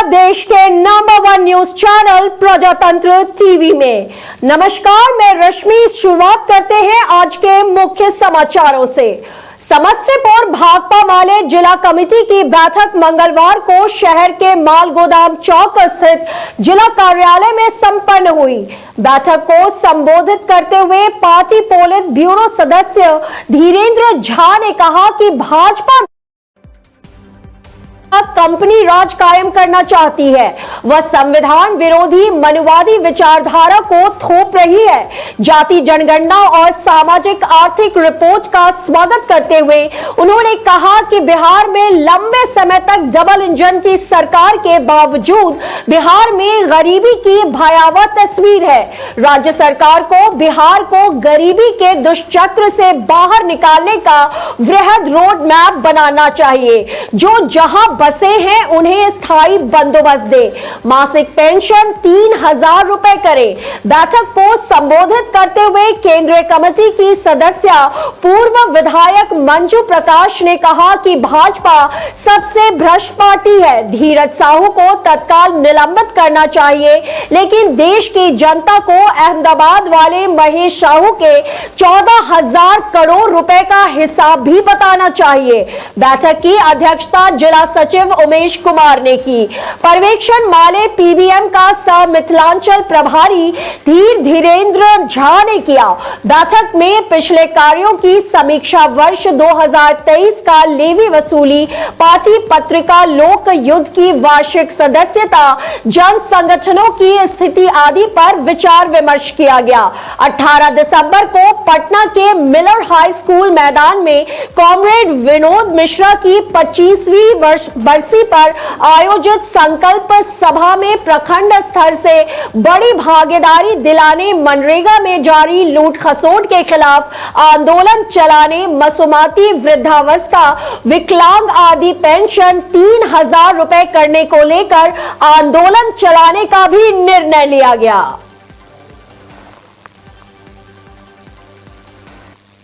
देश के number 1 news channel प्रजातंत्र टीवी में। नमस्कार, मैं रश्मि। शुरुआत करते हैं आज के मुख्य समाचारों से। समस्तीपुर भाकपा माले जिला कमेटी की बैठक मंगलवार को शहर के माल गोदाम चौक स्थित जिला कार्यालय में संपन्न हुई। बैठक को संबोधित करते हुए पार्टी पोलित ब्यूरो सदस्य धीरेन्द्र झा ने कहा कि भाजपा कंपनी राज कायम करना चाहती है। वह संविधान विरोधी मनुवादी विचारधारा को थोप रही है। जाति जनगणना और सामाजिक आर्थिक रिपोर्ट का स्वागत करते हुए उन्होंने कहा कि बिहार में लंबे समय तक डबल इंजन की सरकार के बावजूद बिहार में गरीबी की भयावह तस्वीर है। राज्य सरकार को बिहार को गरीबी के दुष्चक्र से बाहर निकालने का वृहद रोड मैप बनाना चाहिए। जो जहां बसे हैं उन्हें स्थायी बंदोबस्त दे। मासिक पेंशन 3000 रुपए करे। बैठक को संबोधित करते हुए केंद्रीय कमेटी की सदस्य पूर्व विधायक मंजू प्रकाश ने कहा कि भाजपा सबसे भ्रष्ट पार्टी है। धीरज साहू को तत्काल निलंबित करना चाहिए, लेकिन देश की जनता को अहमदाबाद वाले महेश साहू के 14,000 करोड़ रुपए का हिसाब भी बताना चाहिए। बैठक की अध्यक्षता जिला सचिव उमेश कुमार ने की। पर्यवेक्षण माले पीबीएम का सह मिथिलांचल प्रभारी धीरेन्द्र झा ने किया। बैठक में पिछले कार्यों की समीक्षा, वर्ष 2023 का लेवी वसूली, पार्टी पत्रिका लोक युद्ध की वार्षिक सदस्यता, जन संगठनों की स्थिति आदि पर विचार विमर्श किया गया। 18 दिसंबर को पटना के मिलर हाई स्कूल मैदान में कॉमरेड विनोद मिश्रा की 25वीं बरसी पर आयोजित संकल्प सभा में प्रखंड स्तर से बड़ी भागीदारी दिलाने, मनरेगा में जारी लूट खसोट के खिलाफ आंदोलन चलाने, मसूमाती, वृद्धावस्था, विकलांग आदि पेंशन 3000 रुपए करने को लेकर आंदोलन चलाने का भी निर्णय लिया गया।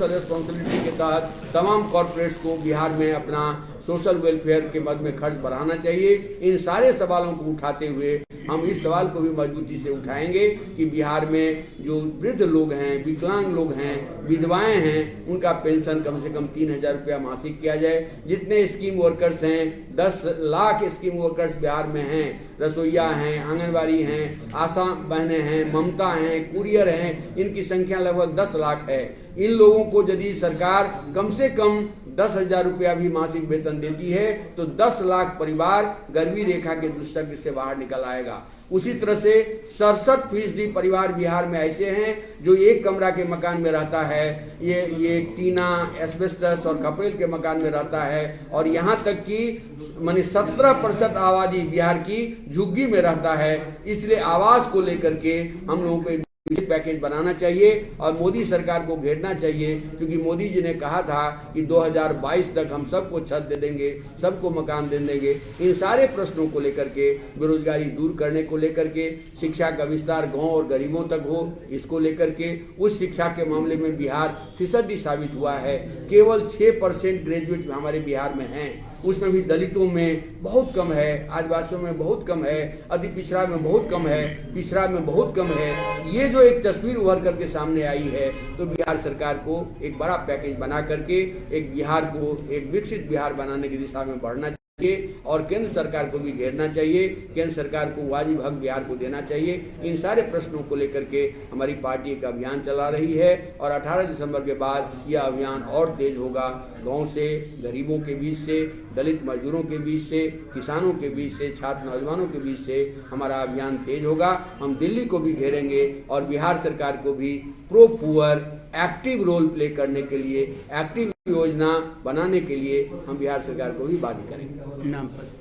रिस्पॉन्सिबिलिटी के तहत तमाम कॉर्पोरेट्स को बिहार में अपना सोशल वेलफेयर के मद में खर्च बढ़ाना चाहिए। इन सारे सवालों को उठाते हुए हम इस सवाल को भी मजबूती से उठाएंगे कि बिहार में जो वृद्ध लोग हैं, विकलांग लोग हैं, विधवाएं हैं, उनका पेंशन कम से कम 3000 रुपया मासिक किया जाए। जितने स्कीम वर्कर्स हैं, 10 लाख स्कीम वर्कर्स बिहार में हैं, रसोईया हैं, आंगनबाड़ी हैं, आशा बहनें हैं, ममता हैं, कुरियर हैं, इनकी संख्या लगभग 10 लाख है। इन लोगों को यदि सरकार कम से कम 10,000 रुपया भी मासिक वेतन देती है तो 10 लाख परिवार गरीबी रेखा के दुष्चक्र से बाहर निकल आएगा। उसी तरह से 67% परिवार बिहार में ऐसे हैं जो एक कमरा के मकान में रहता है, ये टीना, एस्बेस्टस और खपरेल के मकान में रहता है, और यहाँ तक कि माने 17% आबादी बिहार की झुग्गी में रहता है। इसलिए आवास को लेकर के हम लोगों को विशेष पैकेज बनाना चाहिए और मोदी सरकार को घेरना चाहिए, क्योंकि मोदी जी ने कहा था कि 2022 तक हम सबको छत दे देंगे, सबको मकान दे देंगे। इन सारे प्रश्नों को लेकर के, बेरोजगारी दूर करने को लेकर के, शिक्षा का विस्तार गांव और गरीबों तक हो, इसको लेकर के, उस शिक्षा के मामले में बिहार फिसड्डी साबित हुआ है। केवल 6% ग्रेजुएट हमारे बिहार में हैं, उसमें भी दलितों में बहुत कम है, आदिवासियों में बहुत कम है, अति पिछड़ा में बहुत कम है, पिछड़ा में बहुत कम है। ये जो एक तस्वीर उभर करके सामने आई है, तो बिहार सरकार को एक बड़ा पैकेज बना करके एक बिहार को एक विकसित बिहार बनाने की दिशा में बढ़ना चाहिए और केंद्र सरकार को भी घेरना चाहिए। केंद्र सरकार को वाजिब हक बिहार को देना चाहिए। इन सारे प्रश्नों को लेकर के हमारी पार्टी एक अभियान चला रही है और 18 दिसंबर के बाद यह अभियान और तेज होगा। गांव से, गरीबों के बीच से, दलित मजदूरों के बीच से, किसानों के बीच से, छात्र नौजवानों के बीच से हमारा अभियान तेज होगा। हम दिल्ली को भी घेरेंगे और बिहार सरकार को भी pro poor active role play करने के लिए, एक्टिव योजना बनाने के लिए हम बिहार सरकार को भी बाध्य करेंगे। नाम पर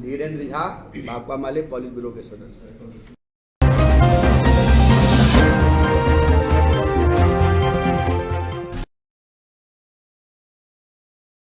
धीरेन्द्र झा, भाकपा माले पॉलिट ब्यूरो के सदस्य।